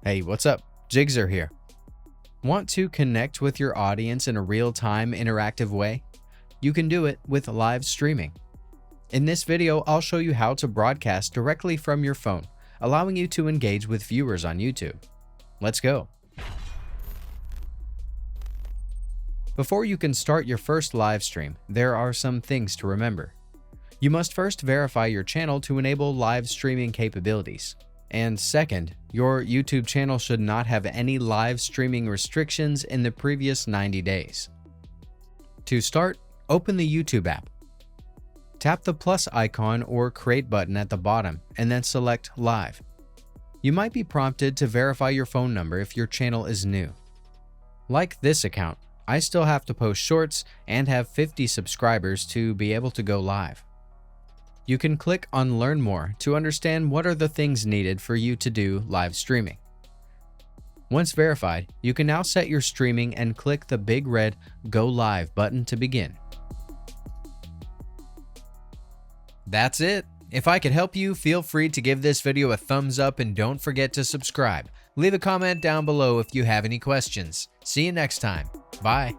Hey, what's up? Jigxor here. Want to connect with your audience in a real-time interactive way? You can do it with live streaming. In this video, I'll show you how to broadcast directly from your phone, allowing you to engage with viewers on YouTube. Let's go. Before you can start your first live stream, there are some things to remember. You must first verify your channel to enable live streaming capabilities. And second, your YouTube channel should not have any live streaming restrictions in the previous 90 days. To start, open the YouTube app. Tap the plus icon or create button at the bottom and then select Live. You might be prompted to verify your phone number if your channel is new. Like this account, I still have to post shorts and have 50 subscribers to be able to go live. You can click on Learn More to understand what are the things needed for you to do live streaming. Once verified, you can now set your streaming and click the big red Go Live button to begin. That's it. If I could help you, feel free to give this video a thumbs up and don't forget to subscribe. Leave a comment down below if you have any questions. See you next time. Bye.